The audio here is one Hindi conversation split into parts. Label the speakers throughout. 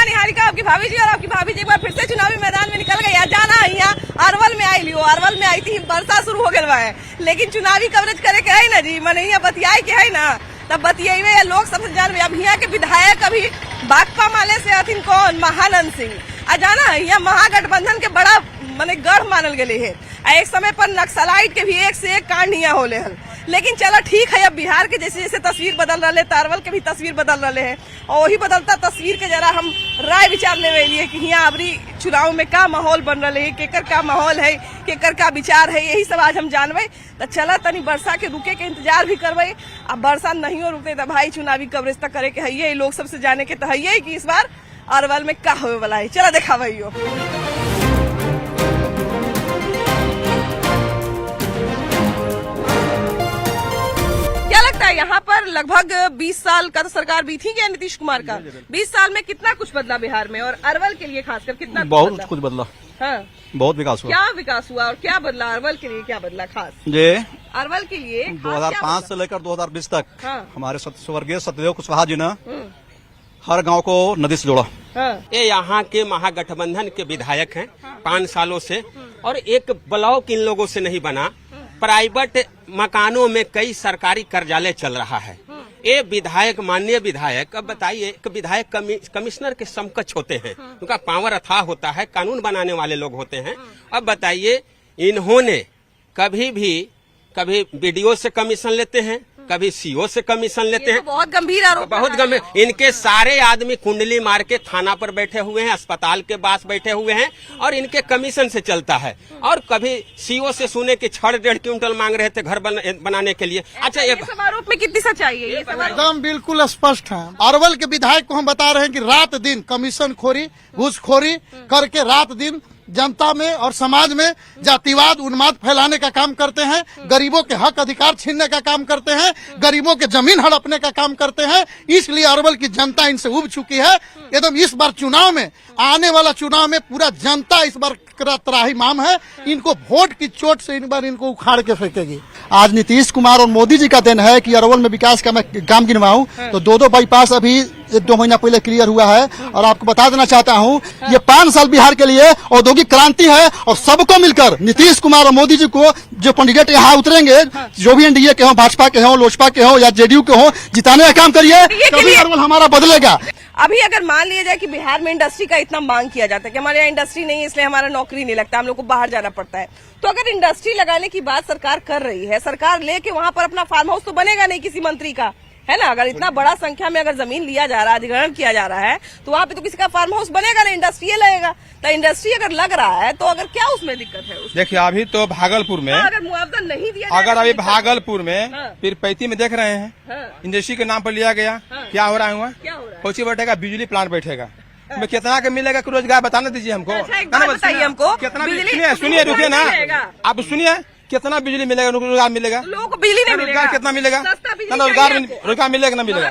Speaker 1: हाँ निहारिका, आपकी भाभी जी और आपकी भाभी जी एक बार फिर से चुनावी मैदान में निकल गई। जाना यहाँ अरवल में आई लियो, अरवल में आई थी, बरसा शुरू हो गया है, लेकिन चुनावी कवरेज करे के है ना जी, मन यहाँ बतियाई के है ना, तब बतियावे लोग सबसे जान। अब यहाँ के विधायक अभी भाकपा माले से अथिन कौन, महानंद सिंह। जाना यहाँ महागठबंधन के बड़ा माने गढ़ मानल गए है। एक समय पर नक्सलाइट के भी एक से एक कांड यहाँ होले हल, लेकिन चलो ठीक है, अब बिहार के जैसे जैसे तस्वीर बदल रहे, अरवल के भी तस्वीर बदल रहे हैं, और वही बदलता तस्वीर के जरा हम राय विचार ले लिए कि यहाँ अबरी चुनाव में का माहौल बन रहे है, केकर का माहौल है, केकर का विचार है, यही सब आज हम जानवे। तो चला तनी वर्षा के रुके के इंतजार भी करवे। अब वर्षा नहीं हो रुकते तो भाई चुनावी कवरेज तक करे के है, लोग सबसे जाने के तो है कि इस बार अरवल में का होने वाला है। चला देखा भाइयों। क्या लगता है यहाँ पर लगभग 20 साल का तो सरकार बीती क्या नीतीश कुमार का, 20 साल में कितना कुछ बदला बिहार में, और अरवल के लिए खासकर कितना
Speaker 2: बहुत कुछ बदला।
Speaker 1: हाँ,
Speaker 2: बहुत विकास हुआ।
Speaker 1: क्या विकास हुआ और क्या बदला अरवल के लिए, क्या बदला खास
Speaker 2: जी?
Speaker 1: अरवल के लिए
Speaker 2: 2005 से लेकर 2020 तक
Speaker 1: हाँ।
Speaker 2: हमारे स्वर्गीय सत्यदेव कुशवाहा जी ने हर गांव को नदी से जोड़ा।
Speaker 3: ये यहाँ के महागठबंधन के विधायक हैं 5 सालों से, और एक ब्लॉक इन लोगों से नहीं बना। प्राइवेट मकानों में कई सरकारी कार्यालय चल रहा है। ये विधायक, माननीय विधायक, अब बताइए, एक विधायक कमिश्नर के समकक्ष होते हैं, उनका पावर अथाह होता है, कानून बनाने वाले लोग होते हैं। अब बताइए, इन्होंने कभी बीडीओ से कमीशन लेते हैं, कभी सीओ से कमीशन लेते हैं।
Speaker 1: तो बहुत गंभीर आरोप,
Speaker 3: बहुत गंभीर। इनके सारे आदमी कुंडली मार के थाना पर बैठे हुए हैं, अस्पताल के पास बैठे हुए हैं, और इनके कमीशन से चलता है। और कभी सीओ से सुने कि 6.5 क्विंटल मांग रहे थे घर बनाने के लिए। अच्छा, ये
Speaker 1: सब आरोप में कितनी सच्चाई है? ये सब
Speaker 4: एकदम बिल्कुल स्पष्ट है। अरवल के विधायक को हम बता रहे हैं कि रात दिन कमीशन खोरी, घूसखोरी करके रात दिन जनता में और समाज में जातिवाद, उन्माद फैलाने का काम करते हैं, गरीबों के हक अधिकार छीनने का काम करते हैं, गरीबों के जमीन हड़पने का काम करते हैं। इसलिए अरवल की जनता इनसे उब चुकी है। एकदम इस बार चुनाव में, आने वाला चुनाव में पूरा जनता इस बार त्राहिमाम है। इनको वोट की चोट से इन बार इनको उखाड़ के फेंकेगी। आज नीतीश कुमार और मोदी जी का दिन है कि अरवल में विकास का मैं काम गिनवाऊं, तो 2 बाईपास अभी 1-2 महीना पहले क्लियर हुआ है। और आपको बता देना चाहता हूं, ये 5 साल बिहार के लिए औद्योगिक क्रांति है, और सबको मिलकर नीतीश कुमार और मोदी जी को जो कैंडिडेट यहाँ उतरेंगे, जो भी एनडीए के हो, भाजपा के हो, लोजपा के हो या जेडीयू के हो, जिताने का काम करिए, तभी अरवल हमारा बदलेगा।
Speaker 1: अभी अगर मान लिया जाए कि बिहार में इंडस्ट्री का इतना मांग किया जाता है कि हमारे यहाँ इंडस्ट्री नहीं है, इसलिए हमारा नौकरी नहीं लगता, हम लोग को बाहर जाना पड़ता है, तो अगर इंडस्ट्री लगाने की बात सरकार कर रही है, सरकार लेके वहाँ पर अपना फार्म हाउस तो बनेगा नहीं किसी मंत्री का, है ना? अगर इतना बड़ा संख्या में अगर जमीन लिया जा रहा है, अधिग्रहण किया जा रहा है, तो वहाँ पे तो किसी का फार्म हाउस बनेगा नहीं, इंडस्ट्री लगेगा। तो इंडस्ट्री अगर लग रहा है तो अगर क्या उसमें दिक्कत है?
Speaker 5: देखिए, अभी तो भागलपुर में
Speaker 1: अगर मुआवजा नहीं दिया,
Speaker 5: अगर अभी भागलपुर में पीरपैती में देख रहे हैं, इंडस्ट्री के नाम पर लिया गया, क्या हो रहा है वहाँ? कोची बैठेगा, बिजली प्लांट बैठेगा, में कितना के मिलेगा रोजगार? बताना दीजिए हमको।
Speaker 1: बताइए हमको
Speaker 5: कितना? सुनिए, रुकिए ना, आप सुनिए, कितना बिजली मिलेगा, रोजगार मिलेगा?
Speaker 1: लोगों को बिजली नहीं मिलेगा।
Speaker 5: रोजगार कितना मिलेगा? रोजगार मिलेगा ना मिलेगा?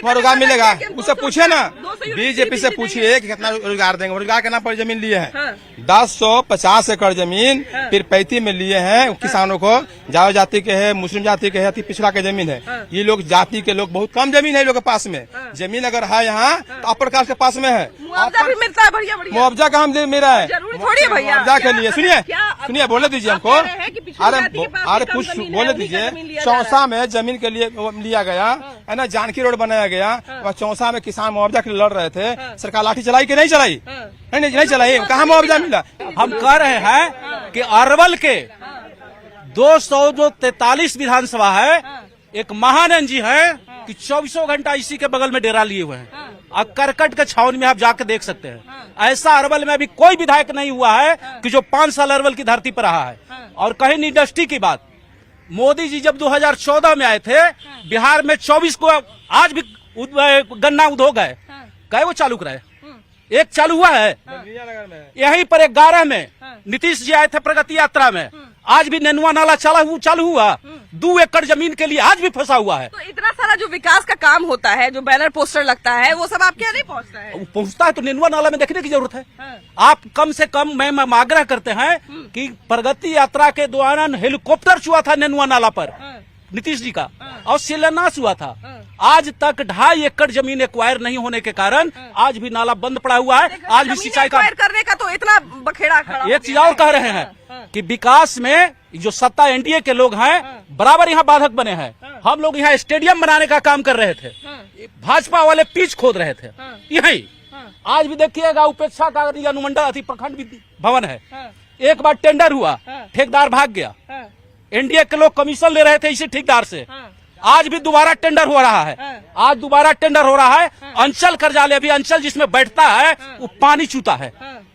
Speaker 5: रोजगार मिलेगा, उससे पूछे ना, बीजेपी से पूछिए कि कितना रोजगार देंगे। रोजगार के नाम पर जमीन लिए हैं, 1050 एकड़ जमीन पीरपैती में लिए हैं किसानों को। जाओ जाति के है, मुस्लिम जाति के है, अति पिछड़ा के जमीन है। ये लोग जाति के लोग, बहुत कम जमीन है लोग के पास में। जमीन अगर है यहाँ तो अपर कास्ट के पास में है।
Speaker 1: मुआवजा भी मिलता है, बढ़िया बढ़िया।
Speaker 5: मुआवजा का हम मेरा है,
Speaker 1: थोड़ी भैया
Speaker 5: मुआवजा के लिए। सुनिए, बोले दीजिए हमको। अरे कुछ बोले दीजिए। चौसा में जमीन के लिए लिया गया है ना, जानकी रोड बनाया गया, वह चौसा में किसान मुआवजा के लिए लड़ रहे थे, सरकार लाठी चलाई कि नहीं चलाई? नहीं चलाई, कहाँ मुआवजा मिला?
Speaker 6: हम कह रहे हैं कि अरवल के 243 विधानसभा है, एक महानंद जी है कि 24 घंटा इसी के बगल में डेरा लिए हुए हैं, और करकट के छावन में आप जाकर देख सकते हैं। ऐसा अरवल में अभी कोई विधायक नहीं हुआ है कि जो 5 साल अरवल की धरती पर रहा है। और कहीं इंडस्ट्री की बात, मोदी जी जब 2014 में आए थे, बिहार में 24 को आज भी गन्ना उद्योग है, कई वो चालू कराए? एक चालू हुआ है। यहीं पर 11 में नीतीश जी आए थे प्रगति यात्रा में, आज भी नेनुआ नाला चालू हुआ, 2 एकड़ जमीन के लिए आज भी फंसा हुआ है।
Speaker 1: तो इतना सारा जो विकास का काम होता है, जो बैनर पोस्टर लगता है, वो सब आपके यहाँ नहीं पहुँचता है?
Speaker 6: पहुँचता है तो नेनुआ नाला में देखने की जरूरत है। आप कम से कम, मैं आग्रह करते हैं कि प्रगति यात्रा के दौरान हेलीकॉप्टर छुआ था नेनुआ नाला पर, नीतीश जी का, और शिलान्यास हुआ था। आज तक 2.5 एकड़ जमीन एक्वायर नहीं होने के कारण आज भी नाला बंद पड़ा हुआ है। आज भी सिंचाई का
Speaker 1: करने का तो इतना बखेड़ा खड़ा।
Speaker 6: एक चीज और कह रहे हैं कि विकास में जो सत्ता एनडीए के लोग हैं बराबर यहाँ बाधक बने हैं। हम लोग यहाँ स्टेडियम बनाने का काम कर रहे थे, भाजपा वाले पिच खोद रहे थे यही। आज भी देखिएगा उपेक्षा का अनुमंडल अति प्रखंड भवन है, एक बार टेंडर हुआ, ठेकेदार भाग गया, एनडीए के लोग कमीशन ले रहे थे इसी ठेकेदार से। आज भी दोबारा टेंडर हो रहा है, आज दोबारा टेंडर हो रहा है। अंचल कार्यालय, अभी अंचल जिसमें बैठता है वो पानी चूता है,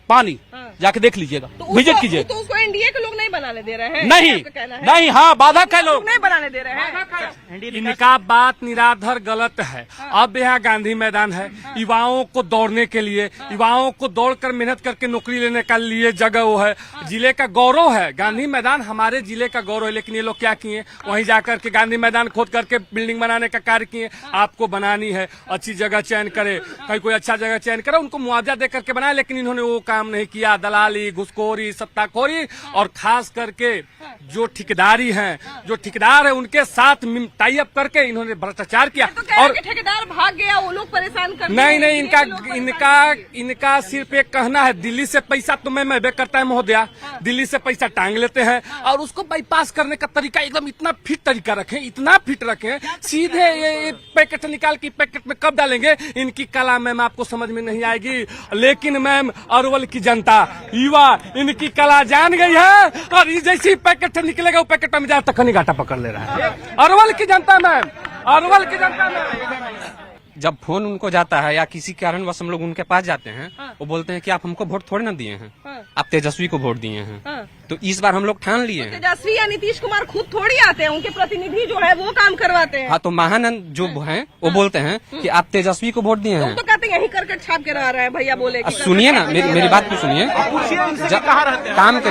Speaker 6: पानी जाके देख लीजिएगा, विजिट कीजिए।
Speaker 1: तो उसको एनडीए के लोग नहीं बनाने दे रहे हैं?
Speaker 6: नहीं, हाँ बाधक है, लोग
Speaker 1: नहीं बनाने दे रहे हैं।
Speaker 7: इनका बात निराधार गलत है। अब यहाँ गांधी मैदान है, युवाओं को दौड़ने के लिए, युवाओं को दौड़कर मेहनत करके नौकरी लेने के लिए जगह वो है, जिले का गौरव है। गांधी मैदान हमारे जिले का गौरव है, लेकिन ये लोग क्या किए, वहीं जाकर के गांधी मैदान खोद करके बिल्डिंग बनाने का कार्य किए। आपको बनानी है, अच्छी जगह चयन करे, कहीं कोई अच्छा जगह चयन करे, उनको मुआवजा दे करके बनाए, लेकिन इन्होंने वो काम नहीं किया। दलाली, घुसखोरी, सत्ताखोरी और खास करके जो ठेकेदारी हैं, जो ठेकेदार है उनके साथ टाई अप करके इन्होंने भ्रष्टाचार किया।
Speaker 1: और ठेकेदार भाग गया, वो लोग परेशान कर
Speaker 7: नहीं, इनका सिर्फ एक कहना है, दिल्ली से पैसा तो मैं करता है महोदया, दिल्ली से पैसा टांग लेते हैं और उसको बाईपास करने का तरीका एकदम इतना फिट तरीका रखें, इतना फिट रखें, सीधे ये पैकेट निकाल के पैकेट में कब डालेंगे, इनकी कला मैम आपको समझ में नहीं आएगी। लेकिन मैम अरवल की जनता, युवा इनकी कला जान गई है, और जैसे ही पैकेट निकलेगा वो पैकेट में जा तक घाटा पकड़ ले रहा है। अरवल की जनता मैम, अरवल की जनता मैम।
Speaker 3: जब फोन उनको जाता है या किसी कारणवश हम लोग उनके पास जाते हैं, वो बोलते हैं कि आप हमको वोट थोड़े ना दिए हैं, आप तेजस्वी को वोट दिए हैं। तो इस बार हम लोग ठान लिए हैं,
Speaker 1: तेजस्वी या नीतीश कुमार खुद थोड़ी आते हैं, उनके प्रतिनिधि जो है वो काम करवाते हैं।
Speaker 3: हाँ, तो महानंद जो हैं वो बोलते हैं कि आप तेजस्वी को वोट दिए हैं।
Speaker 1: तो कहते हैं यही करके छाप के रह रहे हैं, भैया बोले।
Speaker 3: सुनिए ना, मेरी बात को सुनिए। काम के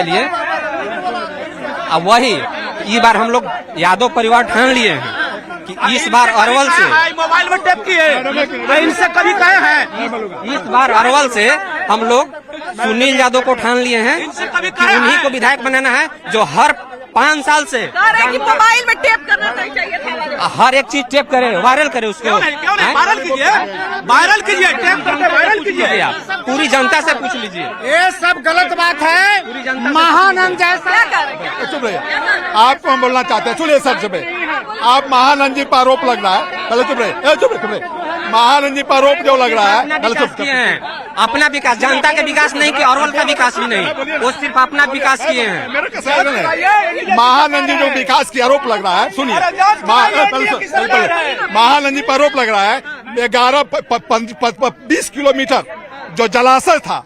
Speaker 3: लिए अब वही इस बार हम लोग यादव परिवार ठान लिए हैं कि इस बार अरवल से
Speaker 6: मोबाइल में टेप किए, इनसे कभी कहे हैं,
Speaker 3: इस बार अरवल से हम लोग सुनील यादव को ठान लिए हैं कि उन्हीं को विधायक बनाना है, जो हर 5 साल से
Speaker 1: कि मोबाइल में टेप करना नहीं चाहिए था,
Speaker 3: हर एक चीज टेप करे, वायरल करे उसको।
Speaker 6: क्यों नहीं वायरल कीजिए, टेप करके वायरल कीजिए।
Speaker 3: आप पूरी जनता से पूछ लीजिए,
Speaker 7: ये सब गलत बात है। महानंद जैसा
Speaker 5: चुप रहिए, आपको हम बोलना चाहते हैं, सुनिए सबसे पहले, आप महानंद जी पर आरोप लग रहा है, पहले चुप रहिए, चुप रहिए। महानंद जी पर आरोप जो लग रहा है, पहले चुप
Speaker 3: किए हैं। अपना विकास, जनता का विकास नहीं किया, अरवल का विकास भी नहीं, वो सिर्फ अपना विकास किए हैं।
Speaker 5: महानंद जी जो विकास की आरोप लग रहा है, सुनिए, महानंद जी पर आरोप लग रहा है 20 किलोमीटर जो जलाशय था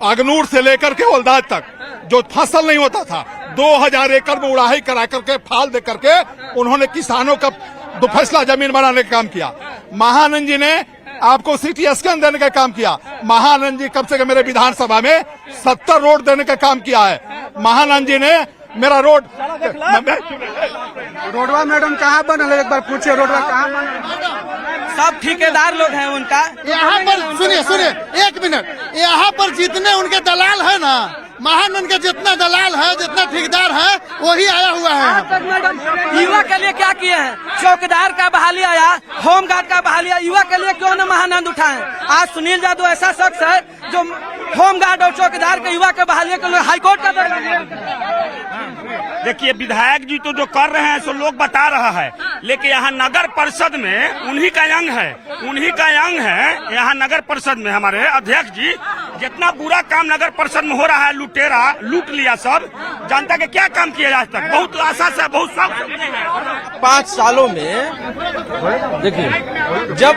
Speaker 5: अगनूर से लेकर के ओलदाज तक, जो फसल नहीं होता था, 2000 एकड़ में उड़ाही करा करके फाल दे करके उन्होंने किसानों का दुफैसला जमीन बनाने का काम किया। महानंद जी ने आपको सिटी स्कैन देने का काम किया। महानंद जी कम से कम मेरे विधानसभा में 70 रोड देने का काम किया है। महानंद जी ने मेरा
Speaker 7: रोडवा मैडम कहाँ बनल है, एक बार पूछिए रोडवा कहाँ बनल।
Speaker 3: सब ठेकेदार लोग हैं उनका।
Speaker 4: यहाँ पर सुनिए 1 मिनट, यहाँ पर जितने उनके दलाल है ना, महानंद के जितना दलाल है, जितना ठेकेदार है, वही आया हुआ है।
Speaker 8: मैडम युवा के लिए क्या किए हैं, चौकीदार का बहाली आया, होमगार्ड का बहाली आया, युवा के लिए क्यों न महानंद उठाए। आज सुनील यादव ऐसा शख्स है जो होमगार्ड और चौकीदार के युवा के बहाली के लिए हाईकोर्ट का
Speaker 9: देखिए, विधायक जी तो जो कर रहे हैं सो लोग बता रहा है, लेकिन यहाँ नगर परिषद में उन्हीं का अंग है, यहाँ नगर परिषद में हमारे अध्यक्ष जी, जितना बुरा काम नगर परिषद में हो रहा है, लुटेरा लूट लिया सब, जनता के क्या काम किया आज तक, बहुत आशा से, बहुत शौक से।
Speaker 10: 5 सालों में देखिए, जब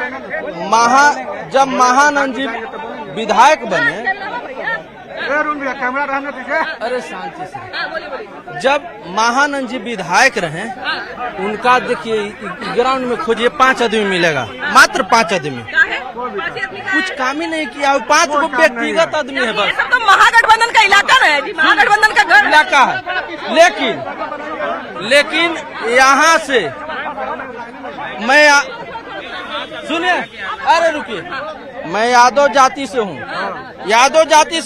Speaker 10: महानंद जी विधायक बने,
Speaker 7: कैमरा रहने दीजिए,
Speaker 10: अरे शांति से, जब महानंद जी विधायक रहे, उनका देखिए ग्राउंड में खोजिए 5 आदमी मिलेगा, मात्र 5 आदमी, कुछ काम ही नहीं किया, 5 गो व्यक्तिगत आदमी है बस।
Speaker 1: तो महागठबंधन का इलाका ना है जी, महागठबंधन का घर
Speaker 10: इलाका है, लेकिन यहाँ से मैं सुनिए, अरे रुकिए, मैं यादव जाति से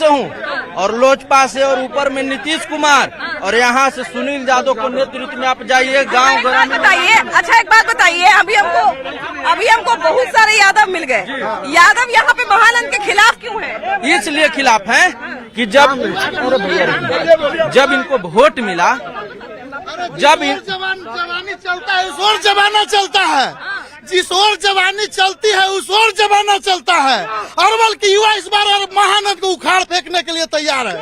Speaker 10: हूँ, और लोजपा से और ऊपर में नीतीश कुमार और यहाँ से सुनील यादव को नेतृत्व में आप जाइए गाँव ग्राम में।
Speaker 1: बताइए, अच्छा एक बात बताइए, अभी हमको बहुत सारे यादव मिल गए। यादव यहाँ पे महानंद के खिलाफ क्यों है?
Speaker 10: इसलिए खिलाफ है कि जब इनको वोट मिला, जब
Speaker 4: जवानी चलता है उस और जमाना चलता है, जिस और जवानी चलती है उस और जमाना चलता है। अरवल की युवा इस बार महानंद को उखाड़ फेंकने के लिए तैयार है।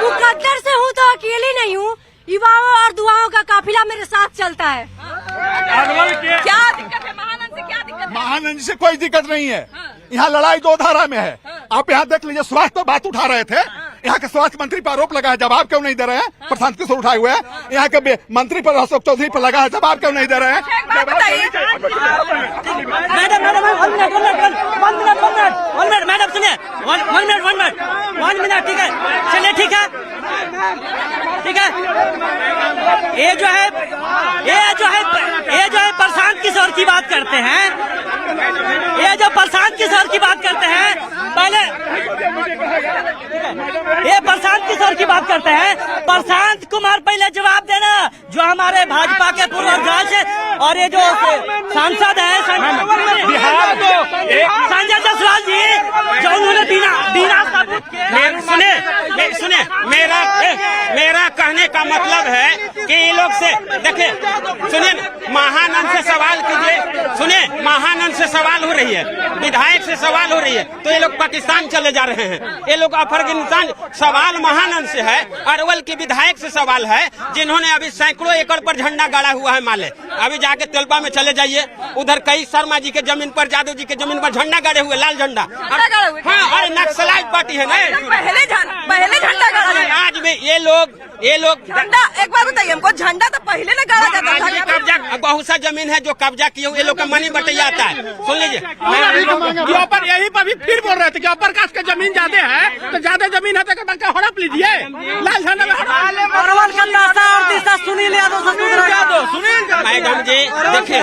Speaker 11: मुकद्दर से हूँ तो अकेली नहीं हूँ, युवाओं और दुआओं का काफिला मेरे साथ चलता है।
Speaker 1: क्या दिक्कत है महानंद से? क्या दिक्कत है?
Speaker 12: महानंद से कोई दिक्कत नहीं है। यहाँ लड़ाई दो धारा में है। आप यहाँ देख लीजिए, स्वास्थ्य बात उठा रहे थे, यहाँ के स्वास्थ्य मंत्री पर आरोप लगा है, जवाब क्यों नहीं दे रहे हैं? प्रशांत किशोर उठाए हुए हैं। यहाँ के मंत्री पर अशोक चौधरी पर लगा है, जवाब क्यों नहीं दे रहे हैं?
Speaker 8: मैडम सुनिए, वन मिनट, ठीक है, चलिए ठीक है। ये जो है प्रशांत किशोर की बात करते हैं, ये जो प्रशांत किशोर की बात करते हैं, पहले ये प्रशांत किशोर की बात करते हैं। प्रशांत कुमार पहले जवाब देना, जो हमारे भाजपा के पूर्व अध्यक्ष है और ये जो सांसद है संजय जायसवाल जी, जो उन्होंने बिना
Speaker 3: सुने मेरा कहने का मतलब है कि ये लोग से देखिए, सुनिए, महानंद से सवाल कीजिए, सुनिए, महानंद से सवाल हो रही है, विधायक से सवाल हो रही है, तो ये लोग पाकिस्तान चले जा रहे हैं। ये लोग अफगानिस्तान, सवाल महानंद से है, अरवल के विधायक से सवाल है, जिन्होंने अभी सैकड़ों एकड़ पर झंडा गाड़ा हुआ है माले। अभी जाके तेलपा में चले जाइए, उधर कई शर्मा जी के जमीन पर, यादव जी के जमीन पर झंडा गाड़े हुए, लाल झंडा। हाँ, अरे नक्सलाइट पार्टी है ना,
Speaker 1: पहले झंडा गाड़ा।
Speaker 3: आज भी ये लोग
Speaker 1: झंडा, एक बार बताइए हमको, झंडा तो पहले न गाड़ा जाता था।
Speaker 3: कब्जा, बहुत सा जमीन है जो कब्जा किए हुए, ये लोग का मनी बटैया आता है। सुन लीजिए,
Speaker 9: यही पर भी फिर बोल रहे थे कि अपर कास्ट का जमीन ज्यादा है, तो ज्यादा जमीन है तो हड़प लीजिए, लाल झंडा में
Speaker 8: अरवल का दासा और दिशा सुनील यादव,
Speaker 3: मैडम जी देखिए,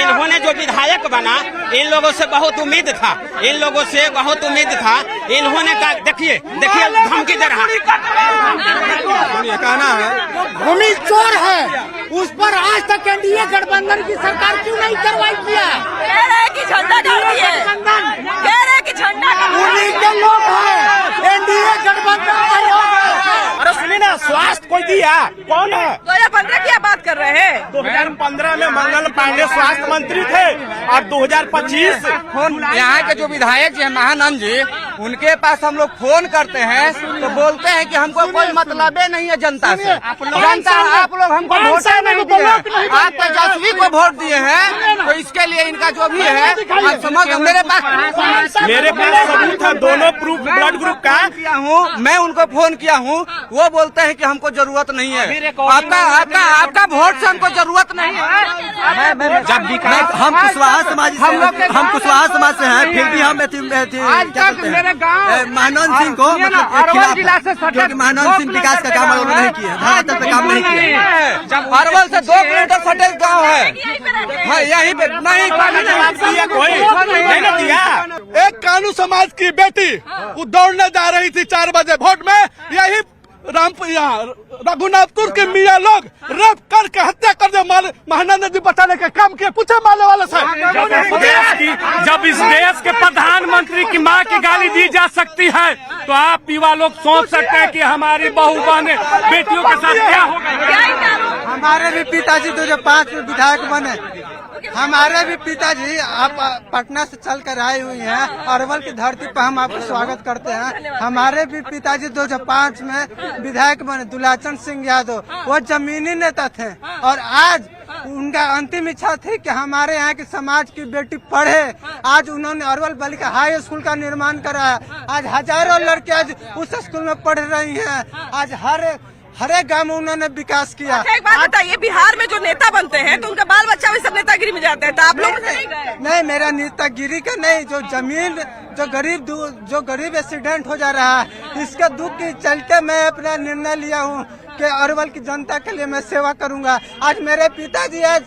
Speaker 3: इन्होंने जो विधायक बना, इन लोगों से बहुत उम्मीद था, इन्होंने कहा, देखिए धमकी दे रहा।
Speaker 12: कहना है
Speaker 4: भूमि चोर है, उस पर आज तक एनडीए गठबंधन की सरकार क्यों नहीं कार्रवाई किया?
Speaker 1: कह रहे हैं कि झंडा गाड़ दिए, कह रहे हैं कि झंडा
Speaker 4: उन्हीं के लोग हैं, एनडीए गठबंधन के लोग हैं।
Speaker 9: अरे सुनिए ना, स्वास्थ्य कोई दिया कौन है?
Speaker 1: 2015 की बात कर रहे हैं।
Speaker 9: 2015 में मंगल पांडे स्वास्थ्य मंत्री थे और 2025
Speaker 10: यहाँ के जो विधायक जी हैं महानंद जी, उनके पास हम लोग फोन करते हैं तो बोलते हैं कि हमको कोई मतलब नहीं है जनता से। जनता, आप लोग हमको वोट नहीं दिए, आप तेजस्वी को वोट दिए हैं, तो इसके लिए इनका जो भी है आप समझ। मेरे पास
Speaker 9: सबूत है, दोनों प्रूफ ब्लड ग्रुप का
Speaker 10: किया हूँ, मैं उनको फोन किया हूँ, वो बोलते हैं कि हमको जरूरत नहीं है, आपका वोट से हमको जरूरत नहीं है। हम कुशवाहा समाज से हैं, फिर भी हम महानंद सिंह को क्योंकि महानंद सिंह विकास का काम उन्होंने नहीं किया, धरातल पे काम नहीं किया। अरवल से 2 किलोमीटर सटेज गाँव है, यहीं पे नहीं
Speaker 12: दिया। एक कानू समाज की बेटी वो दौड़ने जा रही थी 4 बजे वोट में, यही रघुनाथपुर के मियाँ लोग रेप करके हत्या कर दे, महानंद जी बचाने का काम किया। पूछे माले वाले से,
Speaker 7: जब इस देश के प्रधानमंत्री की मां की गाली दी जा सकती है, तो आप युवा लोग सोच सकते हैं कि हमारी बहू बहने बेटियों के साथ क्या होगा।
Speaker 10: हमारे भी पिताजी 2005 में विधायक बने, हमारे भी पिताजी आप पटना से चल कर आए हुई हैं, अरवल की धरती पर हम आपका स्वागत करते हैं। हमारे भी पिताजी 2005 में विधायक बने, दुलाचन सिंह यादव, वो जमीनी नेता थे और आज उनका अंतिम इच्छा थी कि हमारे यहाँ की समाज की बेटी पढ़े। आज उन्होंने अरवल बालिका हाई स्कूल का निर्माण कराया, आज हजारों लड़के आज उस स्कूल में पढ़ रही हैं, आज हर एक गांव में उन्होंने विकास किया।
Speaker 1: अच्छा एक बात बताइए, बिहार में जो नेता बनते हैं तो उनका बाल बच्चा भी सब नेतागिरी में जाते हैं, तो आप लोग
Speaker 10: नहीं, मेरा नेतागिरी का नहीं, जो जमीन जो गरीब एक्सीडेंट हो जा रहा है, इसके दुख के चलते मैं अपना निर्णय लिया हूँ कि अरवल की जनता के लिए मैं सेवा करूंगा। आज मेरे पिताजी आज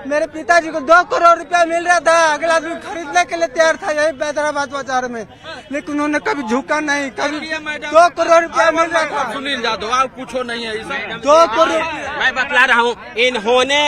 Speaker 8: मेरे पिताजी को 2 करोड़ रुपया मिल रहा था, अगला आदमी खरीदने के लिए तैयार था यही हैदराबाद बाजार में, लेकिन उन्होंने कभी झुका नहीं। कभी 2 करोड़ रुपया मिल रहा था।
Speaker 10: सुनील यादव आप कुछ नहीं है
Speaker 8: 2 करोड़।
Speaker 3: मैं बतला रहा हूँ, इन्होंने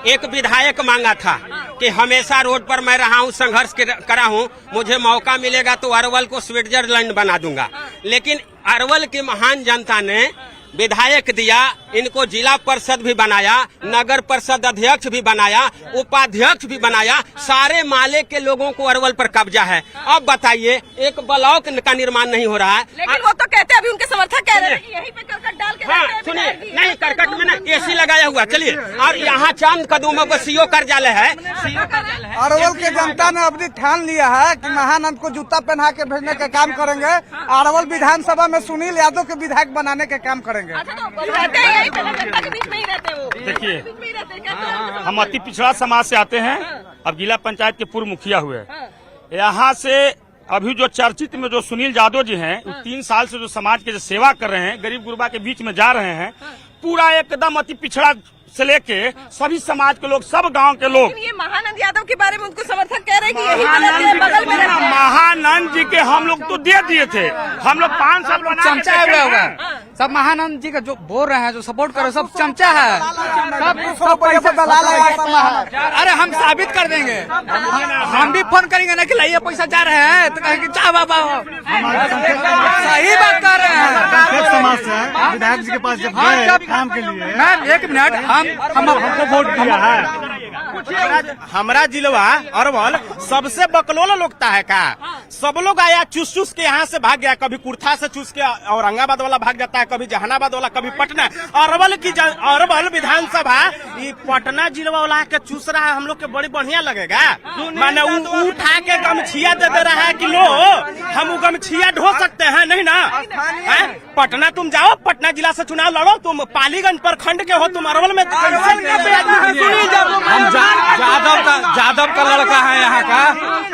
Speaker 3: एक विधायक मांगा था कि हमेशा रोड पर मैं रहा हूँ, संघर्ष करा हूँ, मुझे मौका मिलेगा तो अरवल को स्विट्जरलैंड बना दूंगा। लेकिन अरवल की महान जनता ने विधायक दिया, इनको जिला परिषद भी बनाया, नगर परिषद अध्यक्ष भी बनाया, उपाध्यक्ष भी बनाया, सारे माले के लोगों को अरवल पर कब्जा है। अब बताइए, एक ब्लॉक का निर्माण नहीं हो रहा है।
Speaker 1: लेकिन वो तो कहते हैं अभी उनके समर्थक कह रहे हैं कि यहीं पे करकट डाल के
Speaker 3: हाँ सुनिए, नहीं करकट में ना एसी लगाया हुआ, चलिए, और यहाँ चंद कदमों पर सीओ कार्यालय है।
Speaker 8: अरवल के जनता ने अपनी ठान लिया है कि महानंद को जूता पहना के भेजने का काम करेंगे। अरवल विधानसभा में सुनील यादव के विधायक बनाने का काम करेंगे।
Speaker 1: अच्छा, तो रहते हैं यहीं पे, जनता के बीच में ही रहते हैं वो।
Speaker 9: देखिए,
Speaker 1: बीच में ही रहते हैं, कहते हैं
Speaker 9: हम अति पिछड़ा समाज से आते हैं, अब जिला पंचायत के पूर्व मुखिया हुए। यहाँ से अभी जो चर्चित में जो सुनील यादव जी हैं, 3 साल से जो समाज के जो सेवा कर रहे हैं, गरीब गुरबा के बीच में जा रहे हैं, पूरा एकदम अति पिछड़ा से लेके सभी समाज के लोग, सब गांव के लोग।
Speaker 1: ये महानंद यादव के बारे में उनको समर्थक कह रहे हैं कि यही बगल में रहते हैं।
Speaker 9: महानंद जी के हम लोग तो दे दिए थे, हम लोग 5 साल
Speaker 8: चमचा हुआ है। सब महानंद जी का जो बोल रहे हैं, जो सपोर्ट कर रहे हैं, सब चमचा है, सब पैसा दलाल है। अरे हम साबित कर देंगे, हम भी फोन करेंगे ना कि लाइए पैसा जा रहे हैं, तो कहेंगे चाह बाबा सही बात कर रहे हैं।
Speaker 12: समाज से विधायक जी के पास जब गए काम के लिए,
Speaker 8: मैम 1 मिनट, हम
Speaker 12: हमको वोट दिया है।
Speaker 10: हमारा जिलवा अरवल सबसे बकलोल लोकता है का, सब लोग आया चूस चूस के यहाँ से भाग गया, कभी कुर्था से चूस के औरंगाबाद वाला भाग जाता है, कभी जहानाबाद वाला, कभी पटना। अरवल विधानसभा ये पटना जिला वाला के चूस रहा है, हम लोग के बड़ी बढ़िया लगेगा। माने उठा के गमछिया दे रहा है कि लो हम गमछिया ढो सकते हैं, नहीं ना? पटना तुम जाओ, पटना जिला से चुनाव लड़ो, तुम पालीगंज प्रखंड के हो, तुम अरवल में
Speaker 8: जादव का लड़का है यहाँ का,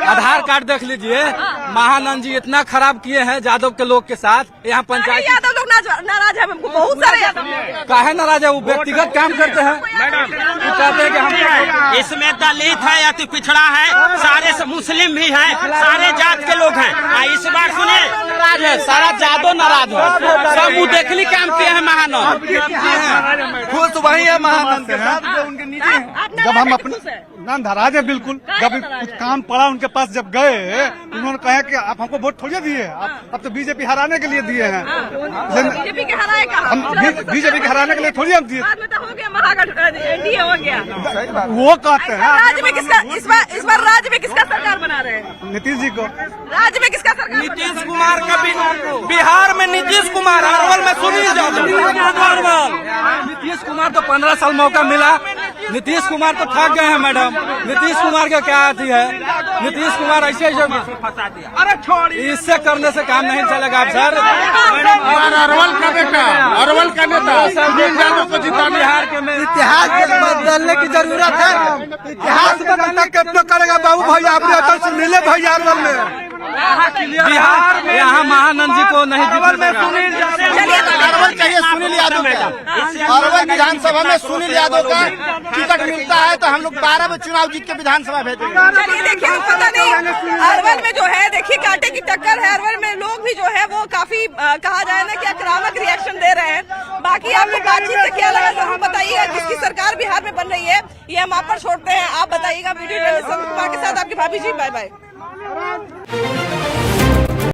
Speaker 8: आधार कार्ड देख लीजिए। महानंद जी इतना खराब किए हैं जादव के लोग के साथ, यहाँ पंचायत।
Speaker 1: यादव लोग नाराज है, हमको बहुत सारे यादव
Speaker 8: काहे नाराज है? वो व्यक्तिगत काम करते हैं, वो कहते हैं कि हम
Speaker 3: इसमें दलित है, अति पिछड़ा है, सारे मुस्लिम भी हैं, सारे जात के लोग हैं। इस बार सुनिए,
Speaker 10: नाराज है, सारा जादव नाराज है, सब वो देखली काम किए हैं महानंद।
Speaker 12: खुश वही है महानंद जब हम अपने नाराज है बिल्कुल। जब कुछ काम पड़ा उनके पास जब गए, उन्होंने कहा कि आप हमको वोट थोड़ी दिए, अब तो बीजेपी हराने के लिए दिए हैं।
Speaker 1: बीजेपी के हराए का,
Speaker 12: हम बीजेपी के हराने के लिए थोड़ी हम दिए।
Speaker 1: बाद में तो हो गया महागठबंधन, एनडीए हो गया।
Speaker 12: वो कहते हैं
Speaker 1: राज्य में किसका इस बार राज्य में किसका सरकार बना रहे हैं?
Speaker 12: नीतीश जी को।
Speaker 1: राज्य में किसका सरकार?
Speaker 8: नीतीश कुमार का बिहार में नीतीश कुमार, अरवल में सुनील यादव। नीतीश कुमार तो 15 साल मौका मिला, नीतीश कुमार तो थक गए हैं मैडम। नीतीश कुमार का क्या आती है? नीतीश कुमार ऐसे अरे छोड़िए, इससे करने से काम नहीं चलेगा सर।
Speaker 12: अरवल का नेता, अरवल का नेता सुनील यादव को जिताना
Speaker 8: बिहार के में इतिहास बदलने की जरूरत है। इतिहास बदलना कब करेगा बाबू भैया? अपने से मिले भैया अरवल में, बिहार में यहाँ महानंद जी को नहीं जीतने
Speaker 4: अरवल चाहिए सुनील यादव का। अरवल विधानसभा में सुनील यादव का टिकट मिलता है तो हम लोग 12 में चुनाव जीत के विधानसभा भेजेंगे।
Speaker 1: चलिए देखिए, पता नहीं अरवल में जो है, देखिए कांटे की टक्कर है। अरवल में लोग भी जो है वो काफी कहा जाए ना कि आक्रामक रिएक्शन दे रहे हैं। बाकी आपको बातचीत से क्या लगा जरूर बताइएगा। जिसकी सरकार बिहार में बन रही है ये हम आप पर छोड़ते हैं, आप बताइएगा। वीडियो जर्नलिस्ट संदीप कुमार के साथ आपकी भाभी जी, बाय बाय।